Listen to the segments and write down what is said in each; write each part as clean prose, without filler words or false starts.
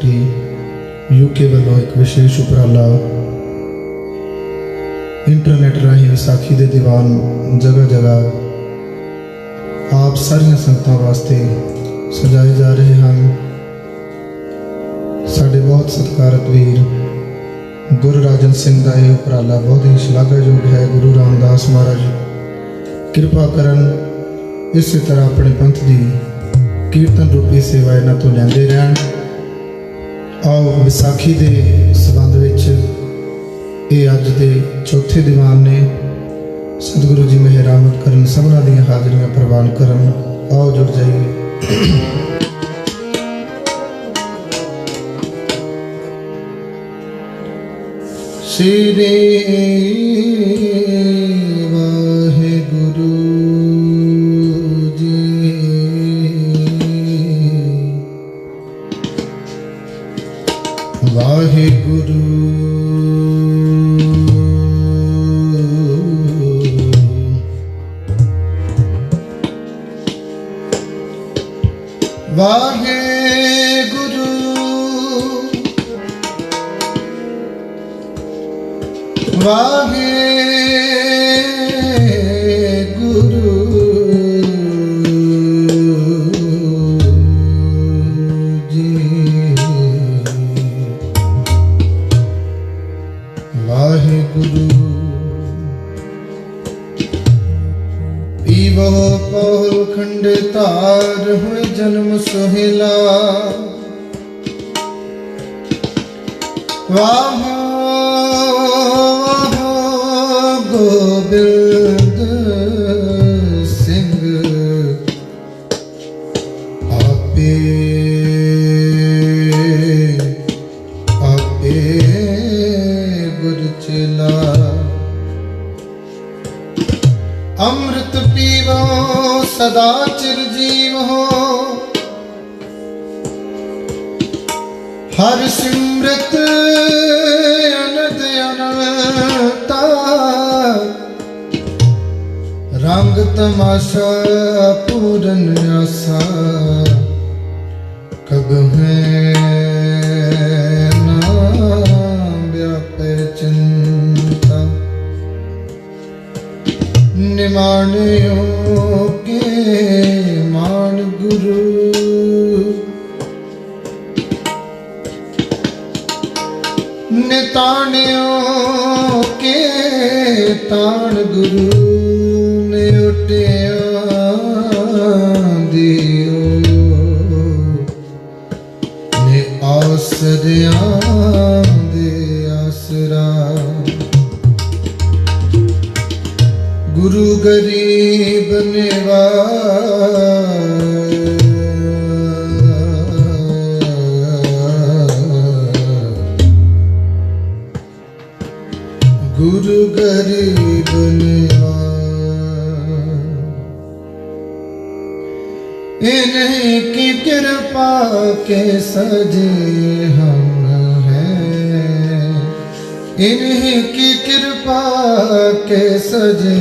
Committee UK वालों एक विशेष उपराला internet राही विसाखी के दीवान जगह जगह आप सारिया संगतां वास्ते सजाए जा रहे हैं। साडे बहुत सत्कारत वीर गुरु राजन सिंह का यह उपराला बहुत ही शलाघायोग है। गुरु रामदास महाराज कृपा करन इस तरह अपने पंथ की कीर्तन रूपी सेवा इन्हां तों लैंदे रहन। आओ विसाखी के संबंध विच ये अज के चौथे दीवान ने सतगुरु जी मेहरामत करन सबना दी हाजरियां प्रवान करन। आओ जुड़ जाइए। श्री वाहेगुरु जी वाहेगुरु वाहेगुरु वाहेगुरु जी वाहेगुरु। पीवो पौल खंड तार हुए जन्म सोहेला। वाहो गोबिंद सिंह आपे आपे गुरु चेला। अमृत पीवो सदा चिरजीव हो। हर सिमरत अनद अनंता। रंग तमाशा पूरन आसा। कब है ना व्यापे चिंता। निमाणियों के मान गुरु। निताणियों के ताण गुरु। ने उठिया दियो ने आसरिया दे आसरा। गुरु गरीब नेवा गुरु गरीब नेवा। इन्हीं की कृपा के सजे हम हैं। इन्हीं की कृपा के सजे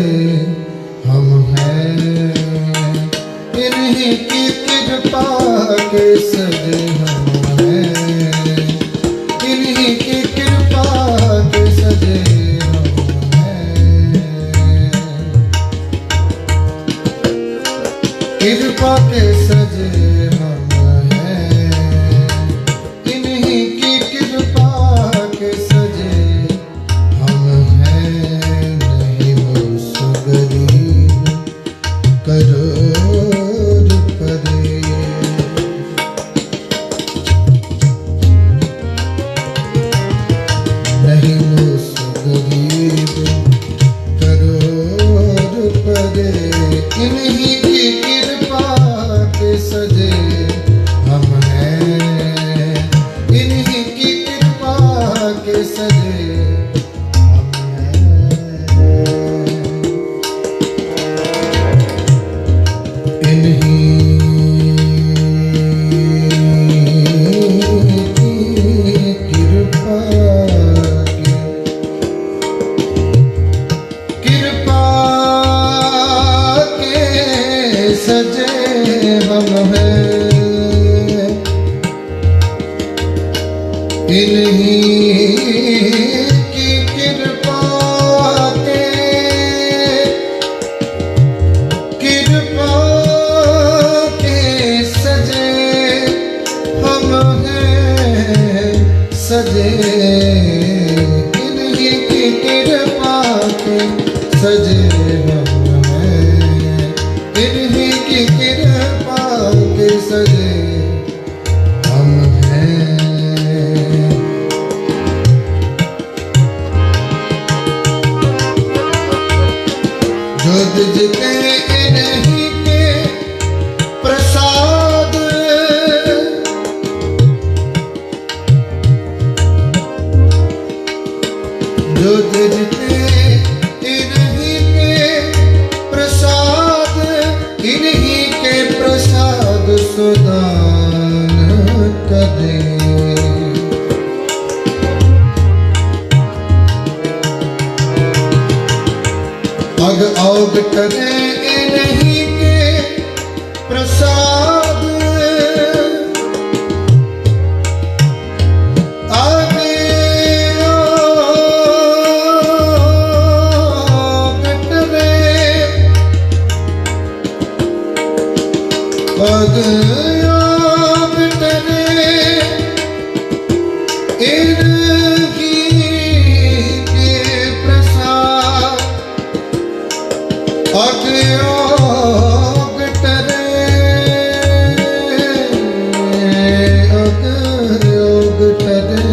हम हैं। इन्हीं की कृपा के सजे हम हैं। इन्हीं की कृपा के सजे हम हैं। कृपा के सजे हम हैं। इन्हीं की कृपा के सजे हम हैं। नहीं वो सुगरीब करोड़ परे। नहीं वो सुगरीब करोड़ परे। इन्हीं की कृपा के सजे हम हैं। इन्हीं की कृपा के सजे हम हैं। इन्हीं की कृपा के सजे हम हैं। इन्हीं की कृपा के सजे हम हैं सजे, इन्हीं की कृपा के सजे हम हैं, इन्हीं की कृपा के सजे हम हैं। जो तुझके इन्हीं के प्रसाद, जो तुझके इन्हीं के प्रसाद, इन्हीं के प्रसाद सुदान कदे। अग औग करे इन्हीं के प्रसाद, आगे औग करे, अग औग करे इन्हीं के प्रसाद, अग औग करे, अग औग करे,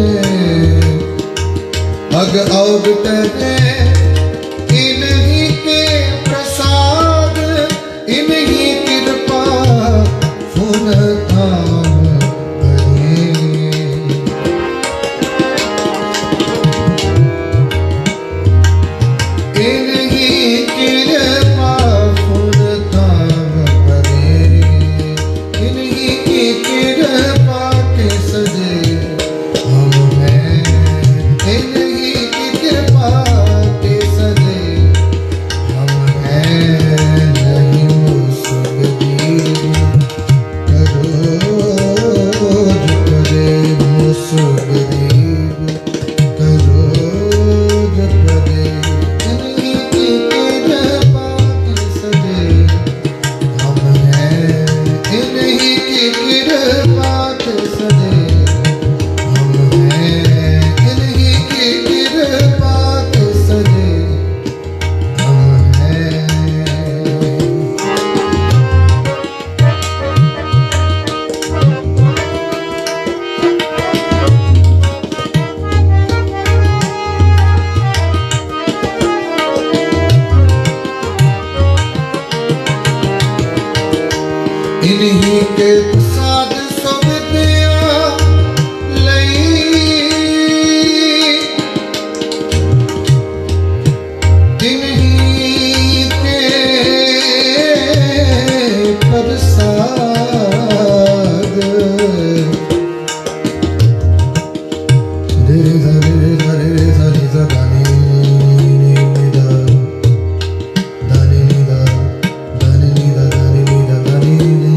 अग औग करे इन्हीं के प्रसाद, इन्हीं कृपा फुन धाम भरे। इन्हीं कृपा फुन धाम भरे, इन्हीं की कृपा के सजे हम हैं, इन्हीं की कृपा के सजे हम हैं। नहीं मुसगदीब करोज परे, मुसगदीब करोज परे, इन्हीं की कृपा के सजे हम हैं, इन्हीं की कृपा के सजे हम हैं, इन्हीं की कृपा के सजे हम हैं। इन्हीं के प्रसाद सब दिया लई, इन्हीं के प्रसाद। रे रे रे रे रे रे रे दानी दा, दानी दा, दानी दा, दानी दा, दानी दा,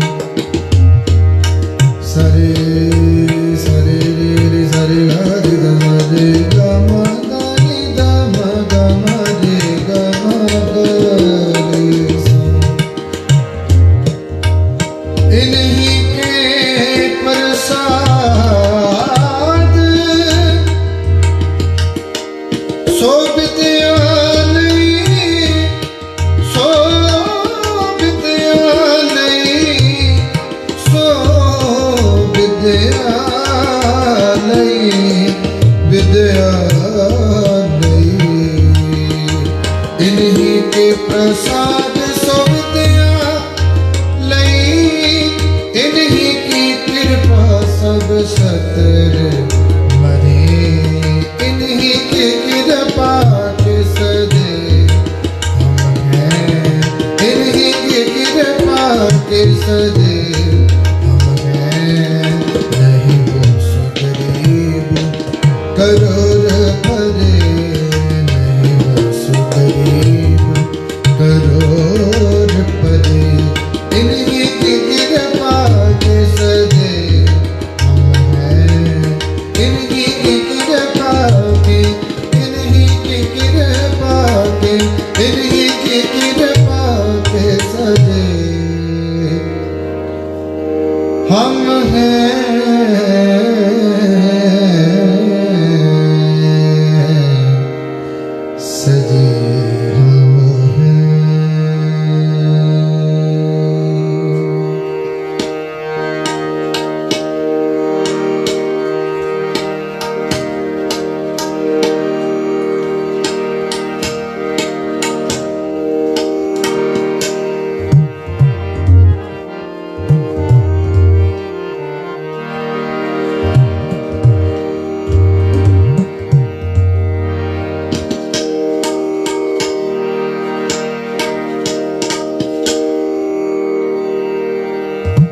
सरे सरे रे रे सरे गा रे गा मा रे गा मा गा नी दा मा गा मा रे गा मा गा रे सा। इन्हीं के प्रसाद सो विद्या नहीं, सो विद्या नहीं, सो विद्या नहीं, विद्या नहीं। इन्हीं के प्रसाद सो विद्या नहीं, इन्हीं की कृपा सब सतर मरे, इन्हीं की कृपा के सजे हम हैं, इन्हीं की कृपा के सजे हम हैं। नहीं वो सुगरीब करोड़ परे, नहीं वो सुगरीब करोड़ परे, इन्हीं की कृपा के सजे हम हैं, इनकी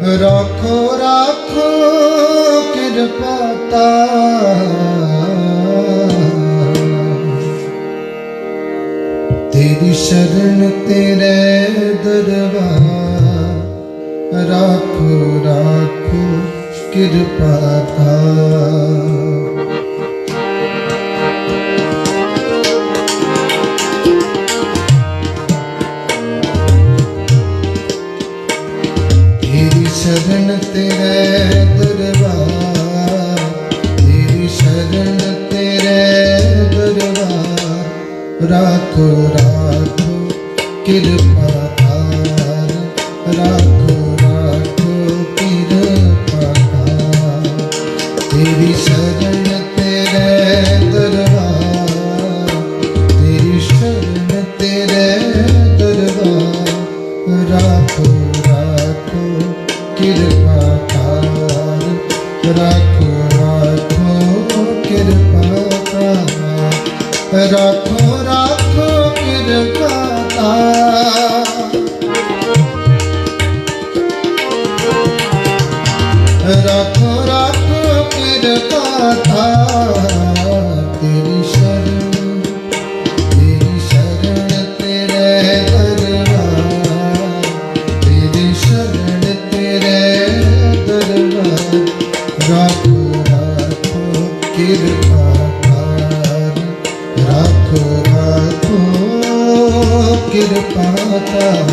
राखो राखो कृपाता तेरी शरण तेरे दरबार राखो राखो कृपाता। तेरी शरण तेरे दरबार तेरी शरण तेरे दरबार राखो राखो कृपातार राखो राखो कृपातार। तेरी शरण तेरे दरबार तेरी शरण तेरे दरबार राखो राखो कृपातार राखो राखो कृपातार राखो राखो कृपातार राखो राखो कृपातार। तेरी शरण तेरे दरबार तेरी शरण तेरे दरबार राखो राखो कृपातार राखो राखो कृपातार।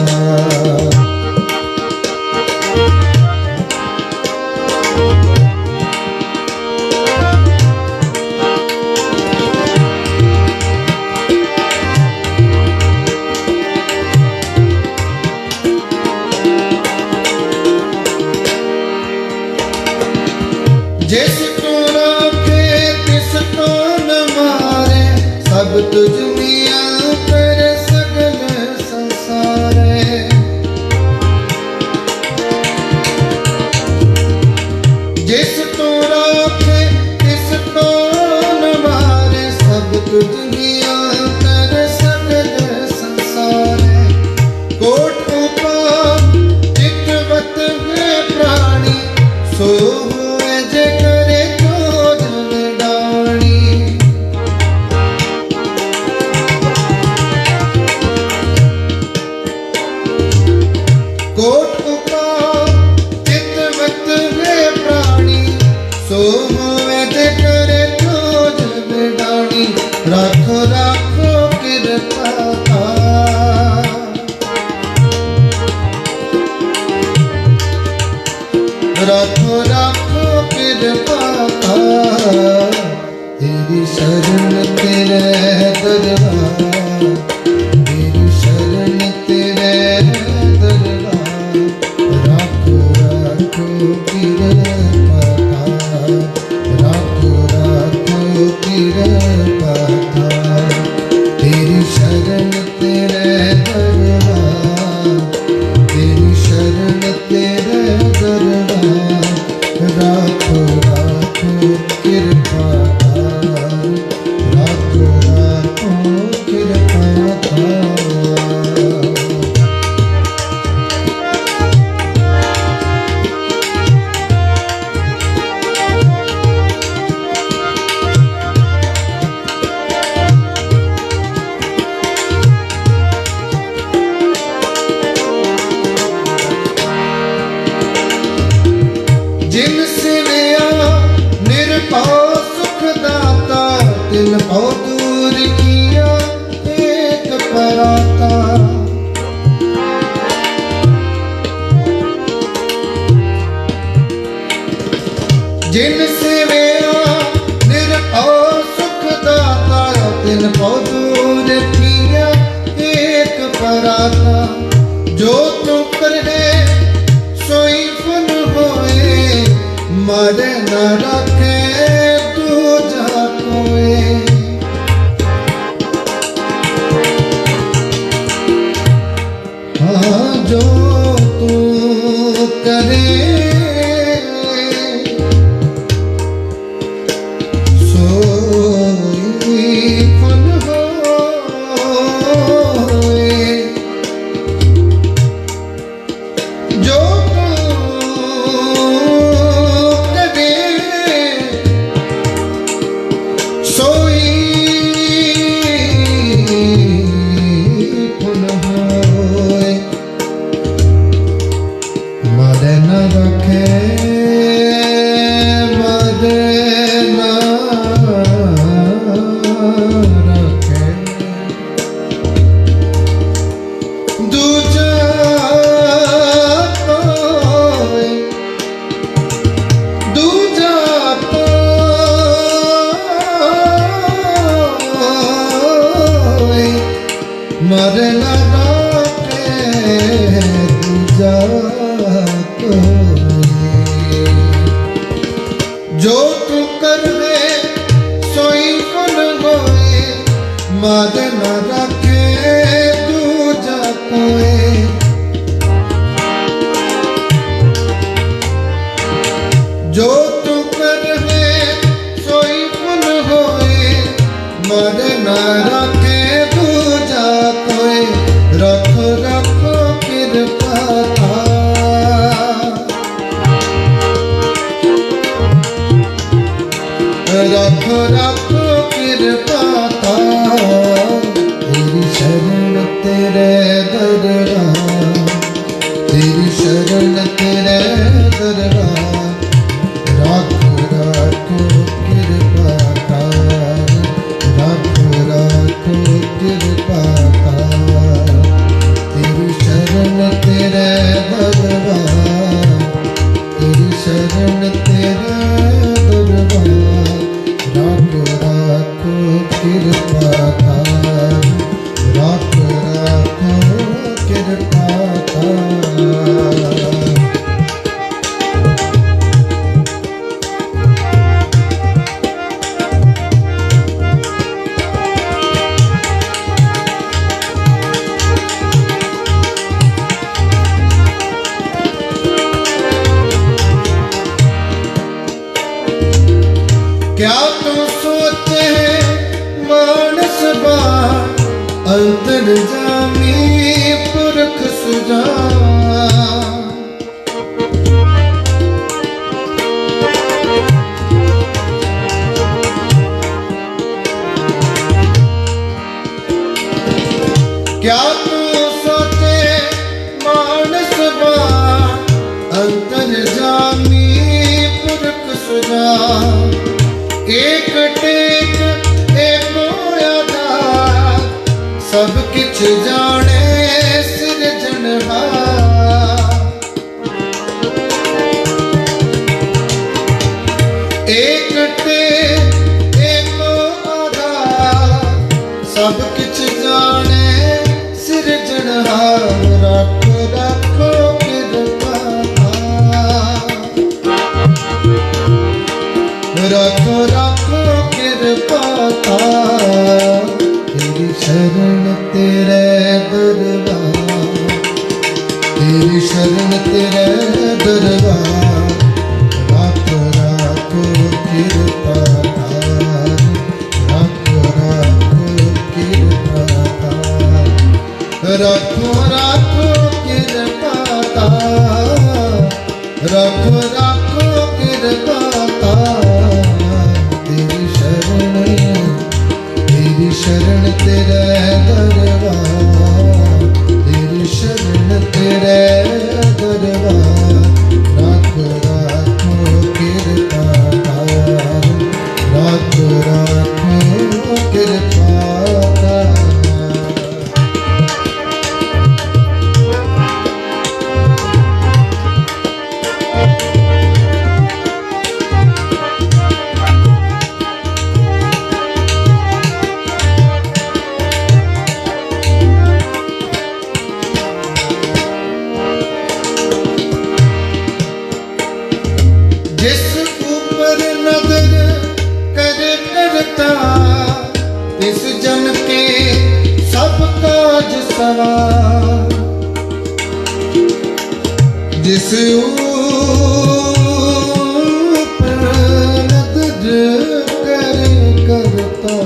जिस को राखे तिस को न मारे सब तुझ मिया कर सगल संसारे। जिस को राखे तिस को न मारे सब तुझ मिया कर सगल संसारे। कोट उपाय चितवत है प्राणी सो कोट उपाय चितवत है प्राणी सो वेद करे तो जग डाणी। राखो राखो कृपातार राखो राखो कृपातार। तेरी शरण तेरे दरबार तेरी शरण तेरे दरबार राखो राखो कृपातार राखो राखो कृपातार। तेरी शरण तेरे दरबार तेरी शरण तेरे दरबार राखो राखो कृपातार राखो राखो कृपातार। जिन सिवया निरभव सुख दाता तिन भव दूर किया एक पराता। जिन सिवया निरभव सुख दाता तिन भव दूर किया एक पराता। जो तू करे सोई फल होए मर न रखे दूजा कोई। हाँ जो तू करे सोई फल होए। जो तू रखे मद न रखे दूजा कोई दूजा कोई मर न रखे दूजा जो तू करवे सोई फल होए मद न रखे दूजा कोई जो तू करवे सोई फल होए मद न रखे दूजा कोई रखो रखो कृपा रखो रखो कृपा तेरी शरण तेरे दरबार तेरी शरण तेरे दरबार रखो रखो कृपा रखो रखो कृपा तेरी शरण तेरे दरबार तेरी शरण तेरे दरबार रखो रखो कृपा रखो रखो कृपा क्या तू सोचे मानस बाण अंतर जामी पुरख सुजा क्या तू सोचे मानस बाण अंतर जामी पुरख सुजा एक टेक एक आधार सब किछ जाने सिरजनहार एक टेक एक आधार सब किछ जाने सिरजनहार रखो रखो कृपा रखो रखो कृपा तेरी शरण तेरे दरबार तेरी शरण तेरे दरबार रखो रखो कृपा रखो रखो कृपा रखो रखो कृपा रखो रखो कृपा तेरी शरण तेरे दरबार तेरी शरण तेरे दरबार रखो रखो कृपा रखो रखो कृपा जिस ऊपर नजर कर करता इस जन के सब काज सवार जिस ऊपर नजर कर करता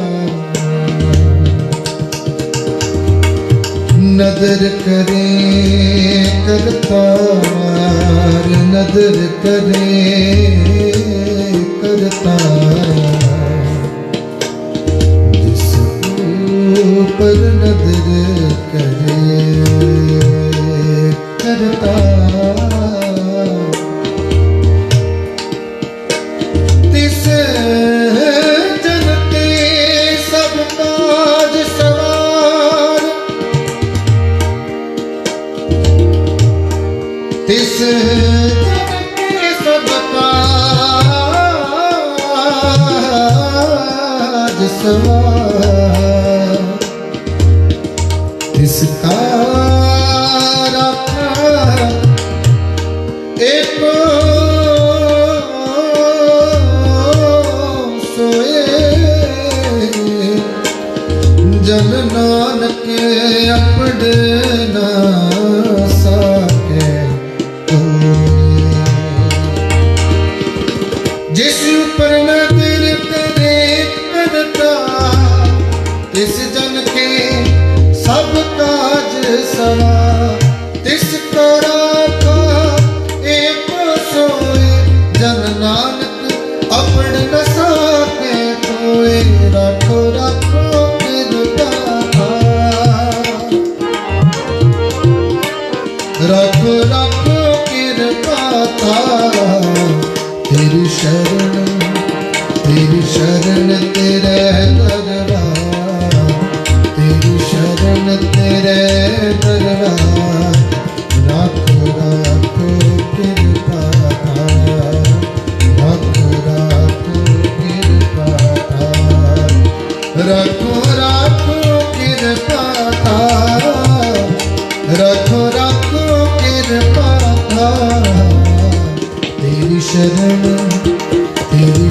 नजर करे करता नजर करे करता जिस ऊपर नजर करे करता सब काज सवार, इसका रखा एको सोए, जन नानक अपने ना साके कोई। जिस ऊपर नजर करे करता, इस जन के सब काज सवा, तिसको राखा एक सोए, जन नानक अपने न साके कोई। राखो राखो रखो रखो कृपा तेरी शरण तेरे दरबार, तेरी शरण तेरे दरबार। रखो रखो कृपा, रखो रखो कृपा, रखो रखो कृपा, रखो रखो कृपा। तेरी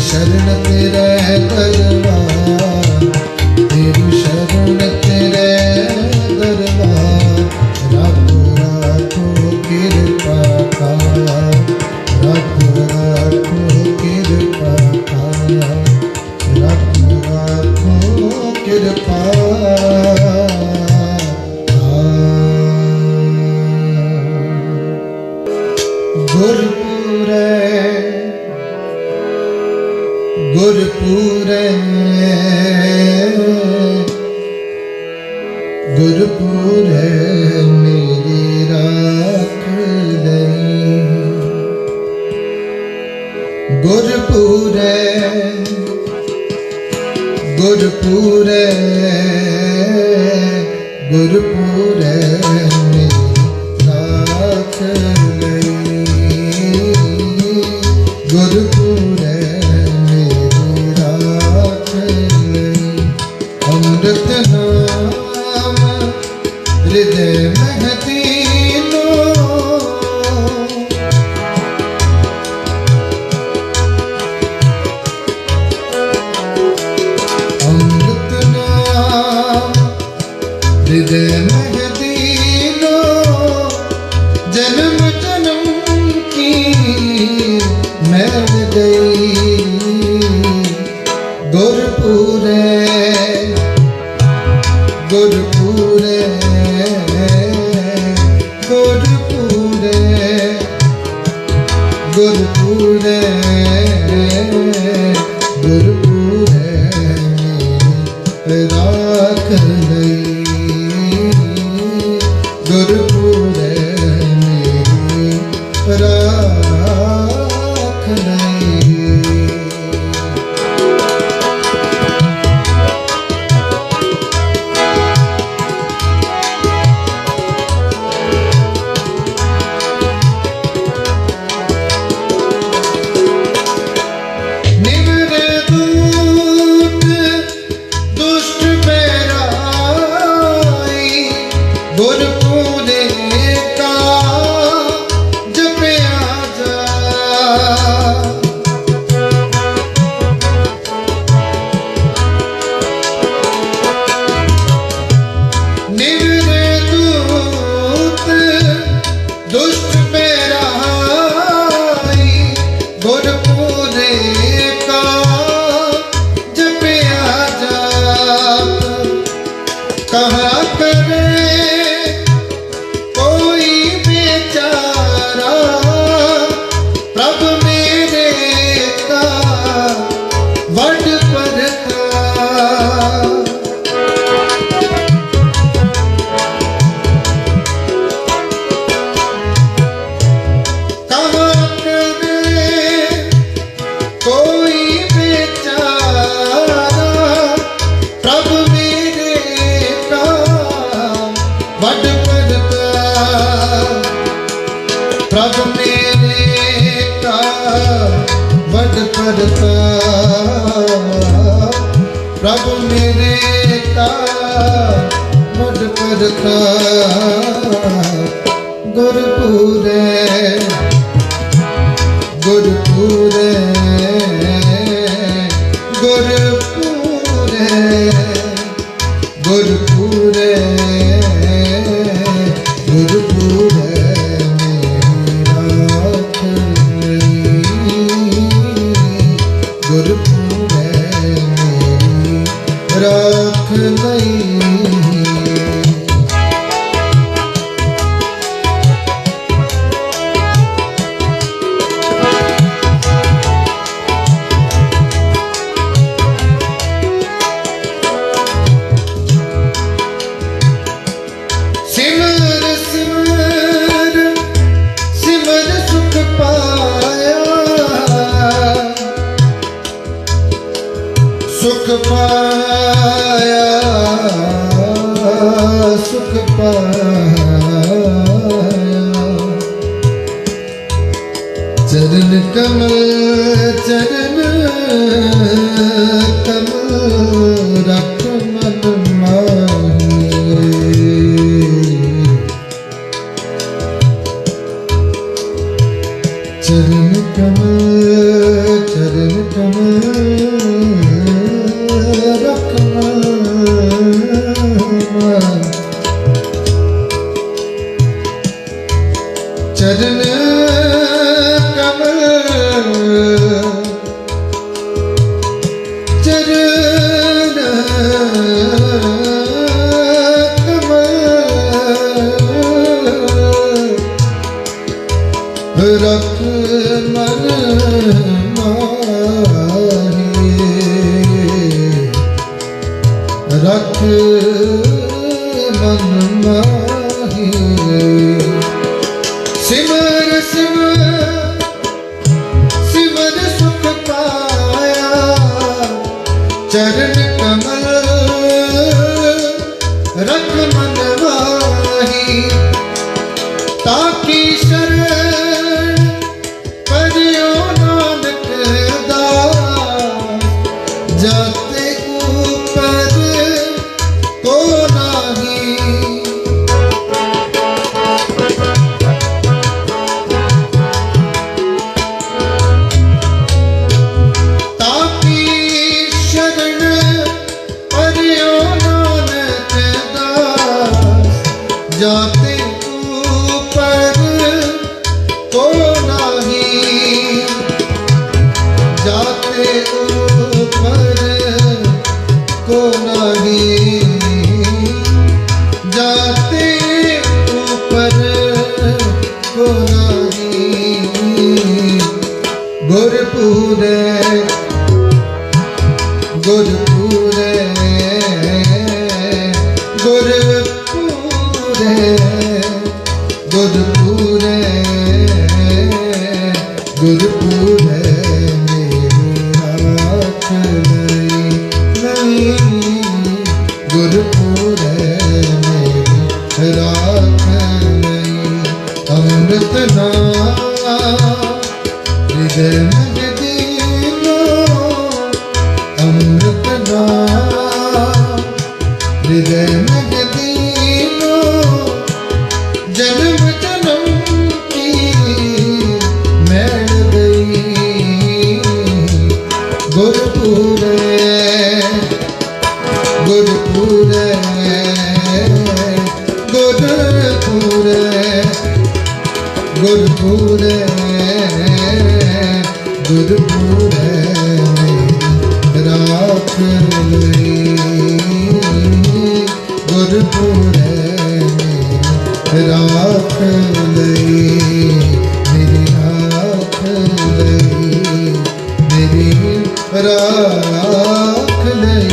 शरण तेरे दरबार, तेरी शरण तेरे दरबार। रखो रखो कृपा, रखो रखो कृपा, रखो रखो कृपा। गुरपुरे गुरपुरे मेरी राख लई, गुरपुरे गुरपुरे गुरपुरे मेरी राख लई, गुरपुरे अमृत नाम हृदय महती लो, अमृत नाम हृदय महती लो। जन्म जन्म की मैल गई, गुरपुरे गुरपुरे गुरपुरे गुरपुरे गुरपुरे राख लई, गुरपुरे मेरी राख लई। निवरे दूत दुष्ट पैरा मेरे का वड प्रताप, प्रभु मेरे का वड प्रताप। गुरपुरे गुरपुरे गुरपुरे गुरपुरे गुरपुरे गुरपुरे राख नहीं। सिमर सिमर सिमर सुख पाया, सुख पाया, सुख पाया। चरण कमल चरण कमल रख मन माही। चरण कमल रख मन। चरण कमल चरण कमल रख मन माही। रख मन माही। सिमर सिमर सिमर सुख पाया, चरण कमल रख मन माही। ताकि शरण परियो नानक दास, जाते ऊपर को नाही। ताकि शरण परियो नानक दास, जाते ऊपर को नाही। जाते ऊपर को नहीं। जाते ऊपर को नहीं। गुरपुरे गुरपुरे गुरपुरे गुरपुरे गुरपुरे राख नहीं। गुरपुरे राख नहीं। अमृत नाम हृदय में दीनो, अमृत नाम हृदय में दीनो। जन्म जन्म की मैल गई। गुरपुरे गुरपुरे गुरपुरे गुरपुरे गुरपुरे राख लई। गुरपुरे राख लई। मेरी राख लई। मेरी राख लई।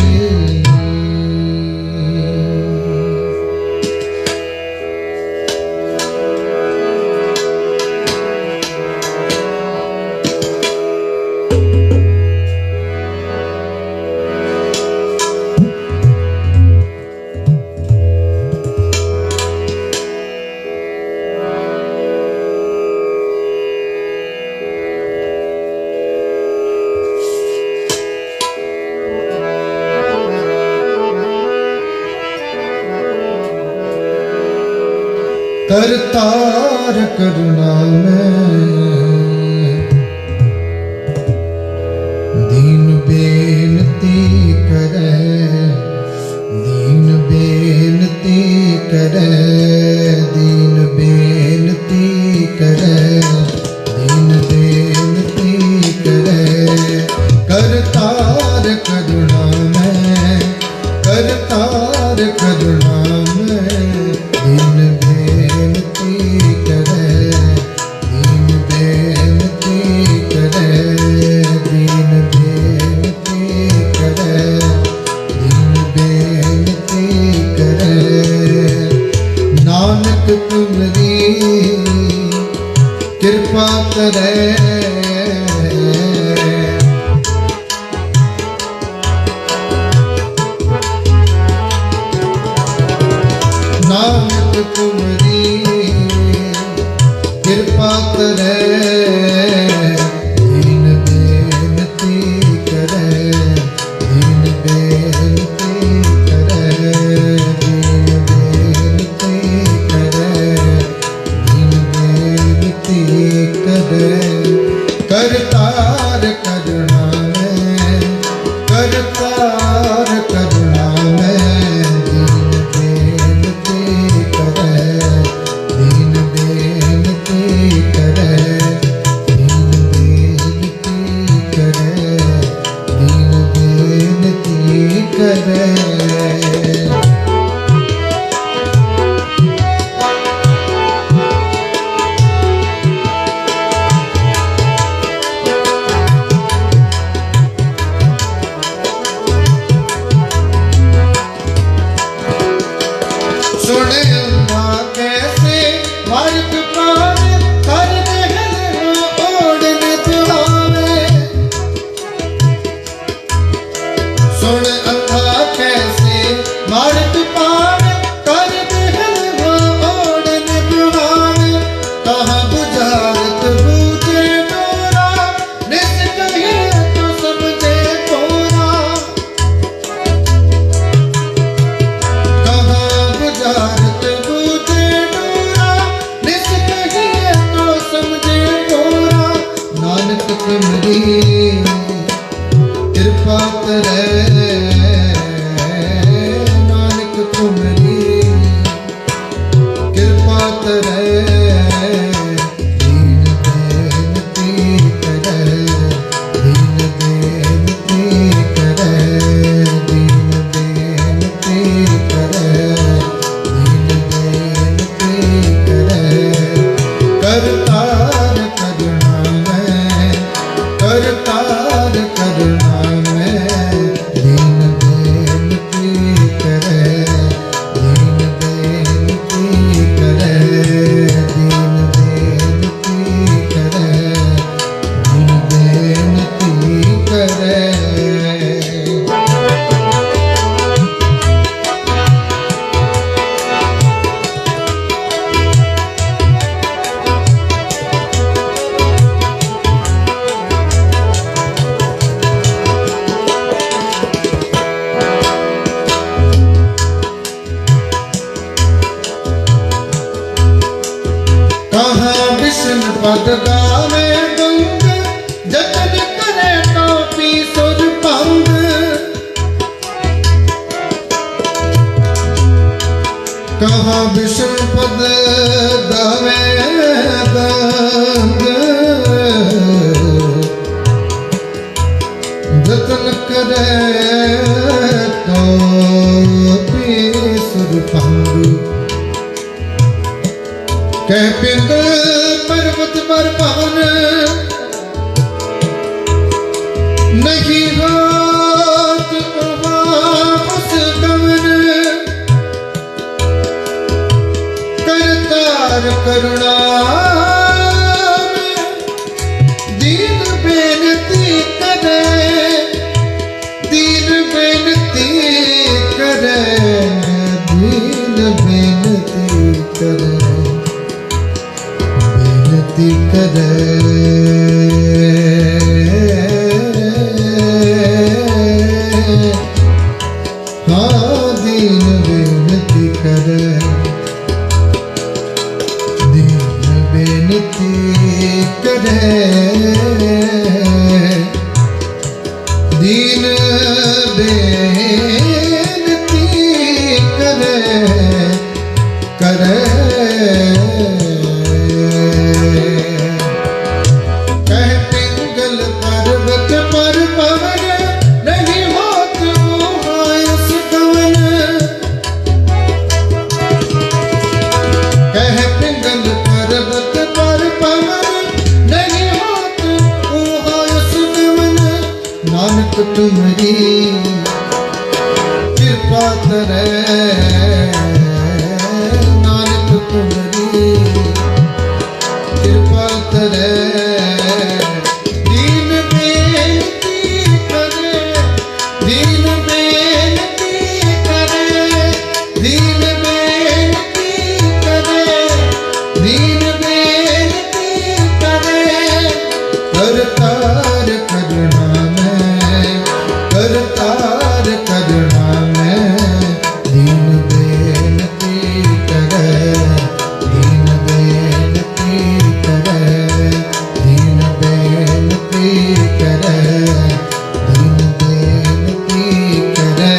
करतार करुणा में दीन बेनती करे, दीन बेनती करे, दीन बेनती करे, दीन बेनती करे। करतार करुणा में, करतार करुणा में दीन बेनती करे, दीन बेनती करे, दीन बेनती करे, दीन बेनती करे। नानक तुमरी कृपा करे, नानक तुमरी कृपा करे, दीन बेनती करे, दीन बेनती करे, दीन बेनती करे, दीन बेनती करे। करतार करुणा में, करतार करुणा में दीन बेनती करे, दीन बेनती करे, दीन बेनती करे, दीन बेनती करे। सुने अंधा कैसे मार्ग पावे, कर महल ओढ़न तुहावे। सुन अंधा कैसे मार्ग पावे, कर महल ओढ़न तुहावे। कहाँ बुझारत बूझे डोरा, निस कहे तो समझे कोरा। बुझारत बूझे डोरा, निस कहिए तो समझे कोरा। नानक तुमरी कृपा करे, नानक तुमरी कृपा करे, दीन बेनती करे, दीन बेनती करे, दीन बेनती करे, दीन बेनती करे। करतार करुणा में, करतार करुणा में दीन बेनती करे, दीन बेनती करे, दीन बेनती करे, दीन बेनती करे। कहाँ विष्णु पद गावे गंग, जतन करे टोपी सुर पंग। कहाँ विष्णु पद गावे गंग, जतन करे टोपी सुर पंग। कह पिंगल पर्वत पर पवन, नहीं हाथ वापस गमन। करतार करुणा में दीन बेनती करे, दीन बेनती करे, दीन बेनती करे, बेनती करे। हाँ दीन बेनती करे। दीन बेनती करे करे कह पिंगल पर्वत पर पवन नहीं होत मोहायस कवन कह पिंगल पर्वत पर पवन नहीं होत मोहायस कवन नानक तुमरी कृपा करे नानक तुमरी कृपा करे दीन बेनती करे दीन बेनती करे दीन बेनती करे दीन बेनती करे करतार करना मैं करतार करना मैं दीन बेनती करे दीन बेनती करे दीन बेनती करे दीन बेनती करे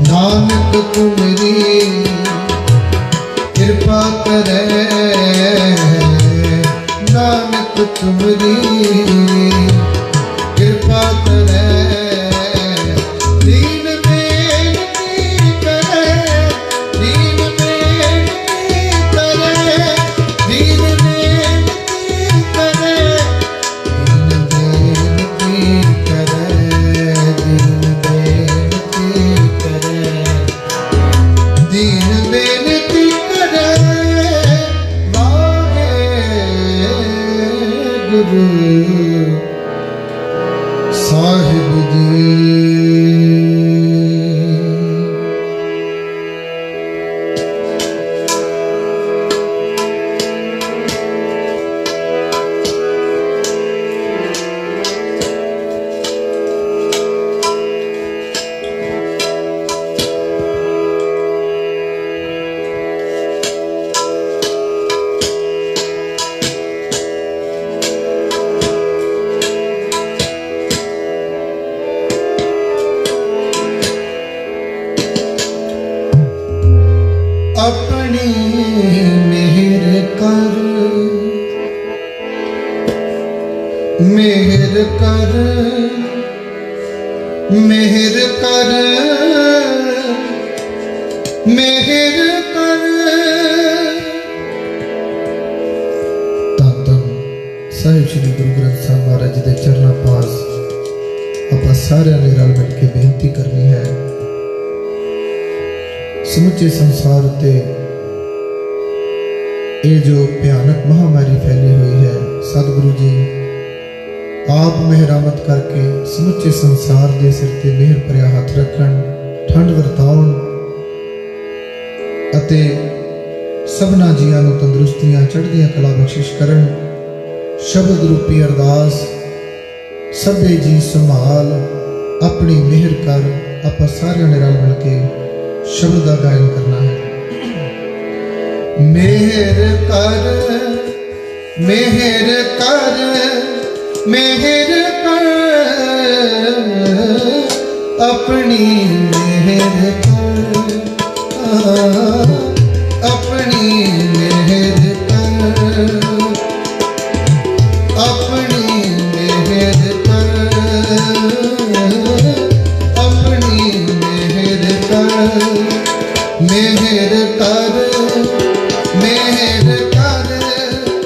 नानक तुमरी कृपा करे नानक तुमरी कृपा करे दीन बेनती करे दीन बेनती करे दीन बेनती करे दीन बेनती करे दीन बेनती करे दीन बेनती करे वाहे गुरु साहिब जी अपनी मेहर कर मेहर कर मेहर कर मेहर कर धन साहिब श्री गुरु ग्रंथ साहिब महाराज जी के चरणों पास आप सारे ने रल मिल के बेनती करनी है समुचे संसार ते ये जो भयानक महामारी फैली हुई है सतगुरु जी आप मेहरामत करके समुचे संसार दे सिर ते मेहर भरिया हाथ रखन ठंड वरताउन अते सबना जियां नूं तंदुरुस्तियां चढ़दियां कला बख्शिश करन शब्द रूपी अरदास सबे जी संभाल अपनी मेहर कर आप सारे ने रल मिल के शब्द का गायन करना है मेहर कर मेहर कर मेहर कर अपनी मेहर कर अपनी मेहर कर अपनी मेहर कर अपनी मेहर कर मेहर कर मेहर कर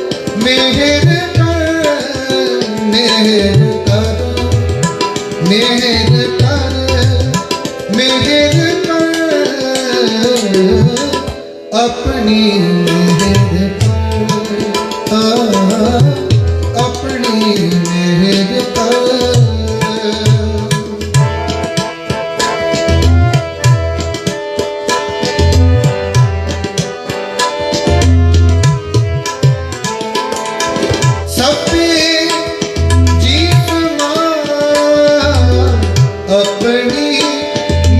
मेहर कर मेहर कर मेहर कर मेहर कर अपनी मेहर कर अपनी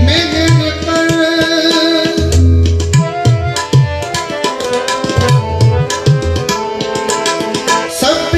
मेहर कर सब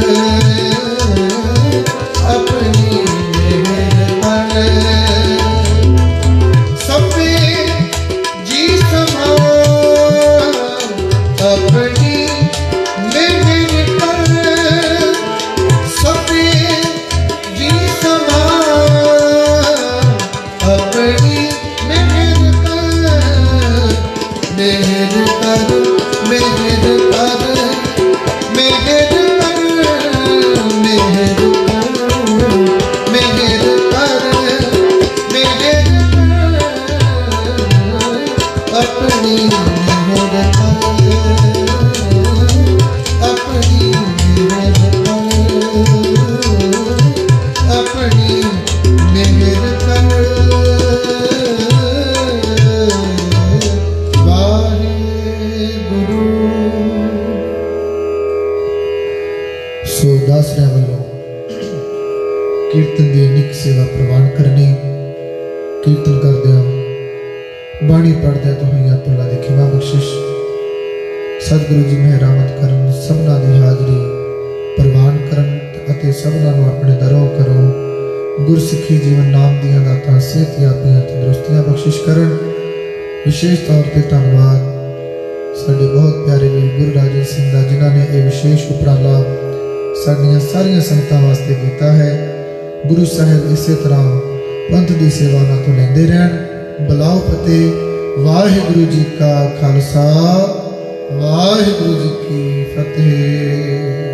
ਸੋ ਦਾਸਰਿਆਂ ਵੱਲੋਂ ਕੀਰਤਨ ਦੀ ਨਿੱਕ ਸੇਵਾ ਪ੍ਰਵਾਨ ਕਰਨੀ। ਕੀਰਤਨ ਕਰਦਿਆਂ ਬਾਣੀ ਪੜ੍ਹਦਿਆਂ ਤੋਂ ਹੋਈਆਂ ਭੁੱਲਾਂ ਦੀ ਖਿਮਾ ਬਖਸ਼ਿਸ਼ ਸਤਿਗੁਰੂ ਜੀ ਮਿਹਰਾਮਤ ਕਰਨ, ਸਭਨਾਂ ਦੀ ਹਾਜ਼ਰੀ ਪ੍ਰਵਾਨ ਕਰਨ ਅਤੇ ਸਭਨਾਂ ਨੂੰ ਆਪਣੇ ਦਰੋਂ ਕਰੋ। ਗੁਰਸਿੱਖੀ ਜੀਵਨ ਨਾਮ ਦੀਆਂ ਦਾਤਾਂ ਸਿਹਤ ਯਾਬੀਆਂ ਤੰਦਰੁਸਤੀਆਂ ਬਖਸ਼ਿਸ਼ ਕਰਨ। ਵਿਸ਼ੇਸ਼ ਤੌਰ ਤੇ ਧੰਨਵਾਦ ਸਾਡੇ ਬਹੁਤ ਪਿਆਰੇ ਵੀਰ ਗੁਰੂ ਰਾਜਨ ਸਿੰਘ ਦਾ, ਜਿਨ੍ਹਾਂ ਨੇ ਇਹ ਵਿਸ਼ੇਸ਼ ਉਪਰਾਲਾ ਸਾਡੀਆਂ ਸਾਰੀਆਂ ਸੰਗਤਾਂ ਵਾਸਤੇ ਕੀਤਾ ਹੈ। ਗੁਰੂ ਸਾਹਿਬ ਇਸੇ ਤਰ੍ਹਾਂ ਪੰਥ ਦੀ ਸੇਵਾ ਨਾਲ ਤੋਂ ਲੈਂਦੇ ਰਹਿਣ। ਬਲਾਓ ਫਤਿਹ। ਵਾਹਿਗੁਰੂ ਜੀ ਕਾ ਖਾਲਸਾ, ਵਾਹਿਗੁਰੂ ਜੀ ਕੀ ਫਤਿਹ।